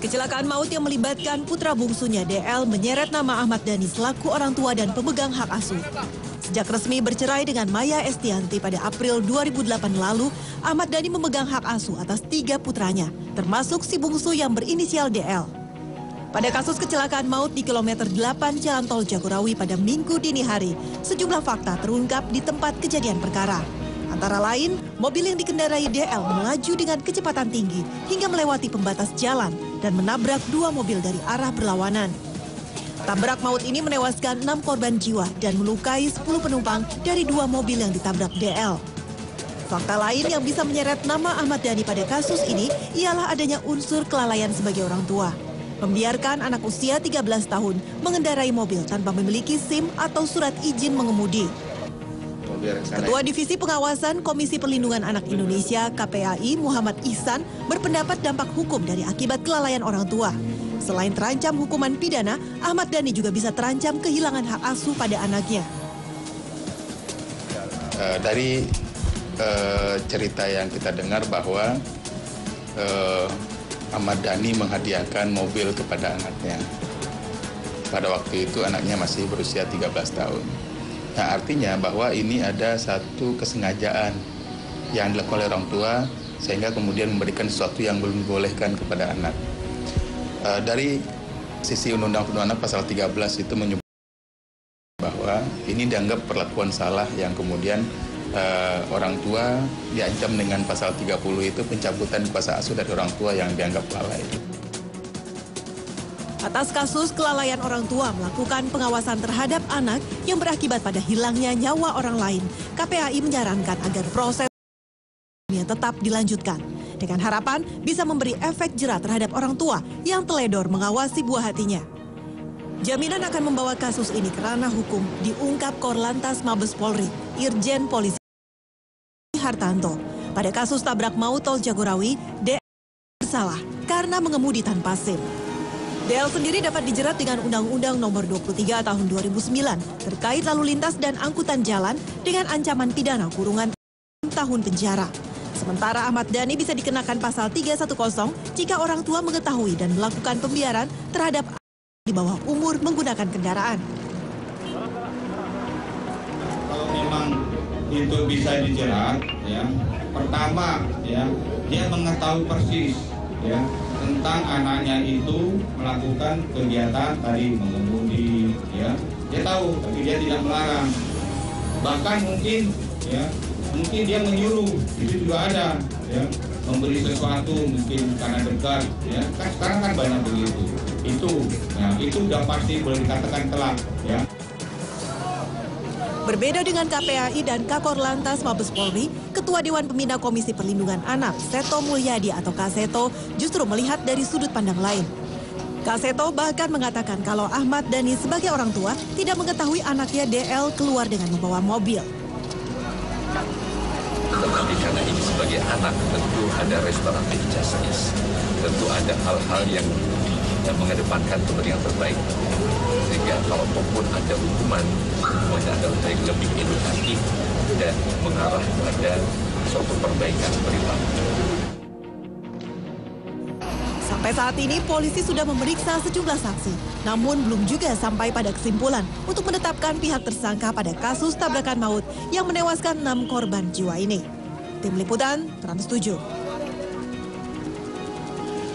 Kecelakaan maut yang melibatkan putra bungsunya DL menyeret nama Ahmad Dhani selaku orang tua dan pemegang hak asuh. Sejak resmi bercerai dengan Maya Estianti pada April 2008 lalu, Ahmad Dhani memegang hak asuh atas 3 putranya, termasuk si bungsu yang berinisial DL. Pada kasus kecelakaan maut di kilometer 8 Jalan Tol Jagorawi pada Minggu dini hari, sejumlah fakta terungkap di tempat kejadian perkara. Antara lain, mobil yang dikendarai DL melaju dengan kecepatan tinggi hingga melewati pembatas jalan dan menabrak 2 mobil dari arah berlawanan. Tabrak maut ini menewaskan 6 korban jiwa dan melukai 10 penumpang dari 2 mobil yang ditabrak DL. Fakta lain yang bisa menyeret nama Ahmad Dhani pada kasus ini ialah adanya unsur kelalaian sebagai orang tua. Membiarkan anak usia 13 tahun mengendarai mobil tanpa memiliki SIM atau surat izin mengemudi. Ketua Divisi Pengawasan Komisi Perlindungan Anak Indonesia KPAI Muhammad Ihsan berpendapat dampak hukum dari akibat kelalaian orang tua. Selain terancam hukuman pidana, Ahmad Dhani juga bisa terancam kehilangan hak asuh pada anaknya. Dari cerita yang kita dengar bahwa Ahmad Dhani menghadiahkan mobil kepada anaknya. Pada waktu itu anaknya masih berusia 13 tahun. Nah, artinya bahwa ini ada satu kesengajaan yang dilakukan oleh orang tua sehingga kemudian memberikan sesuatu yang belum dibolehkan kepada anak. Dari sisi Undang-Undang Perlindungan Anak pasal 13 itu menyebut bahwa ini dianggap perlakuan salah yang kemudian orang tua diancam dengan pasal 30 itu pencabutan kuasa asuh dari orang tua yang dianggap lalai. Atas kasus kelalaian orang tua melakukan pengawasan terhadap anak yang berakibat pada hilangnya nyawa orang lain, KPAI menyarankan agar prosesnya tetap dilanjutkan. Dengan harapan bisa memberi efek jera terhadap orang tua yang teledor mengawasi buah hatinya. Jaminan akan membawa kasus ini ke ranah hukum diungkap Korlantas Mabes Polri, Irjen Polisi Hartanto. Pada kasus tabrak maut tol Jagorawi, DL bersalah karena mengemudi tanpa SIM. DL sendiri dapat dijerat dengan Undang-Undang Nomor 23 Tahun 2009 terkait lalu lintas dan angkutan jalan dengan ancaman pidana kurungan tahun penjara. Sementara Ahmad Dhani bisa dikenakan pasal 310 jika orang tua mengetahui dan melakukan pembiaran terhadap anak di bawah umur menggunakan kendaraan. Kalau memang itu bisa dijerat, ya, pertama, ya, dia mengetahui persis, ya, tentang anaknya itu melakukan kegiatan tadi mengemudi, ya, dia tahu, tapi dia tidak melarang. Bahkan mungkin, ya, mungkin dia menyuruh, itu juga ada, ya, memberi sesuatu mungkin karena dekat, ya, kan sekarang kan banyak begitu. Itu udah pasti boleh dikatakan telat, ya. Berbeda dengan KPAI dan Kakorlantas Mabes Polri, Ketua Dewan Pembina Komisi Perlindungan Anak, Seto Mulyadi atau Kaseto, justru melihat dari sudut pandang lain. Kaseto bahkan mengatakan kalau Ahmad Dhani sebagai orang tua tidak mengetahui anaknya DL keluar dengan membawa mobil. Tetapi karena ini sebagai anak, tentu ada restoratif justice. Tentu ada hal-hal yang mengedepankan kepentingan terbaik. Sehingga kalaupun ada hukuman, semuanya adalah yang lebih edukatif dan mengarah pada suatu perbaikan perilaku. Sampai saat ini polisi sudah memeriksa sejumlah saksi, namun belum juga sampai pada kesimpulan untuk menetapkan pihak tersangka pada kasus tabrakan maut yang menewaskan 6 korban jiwa ini. Tim Liputan Trans 7.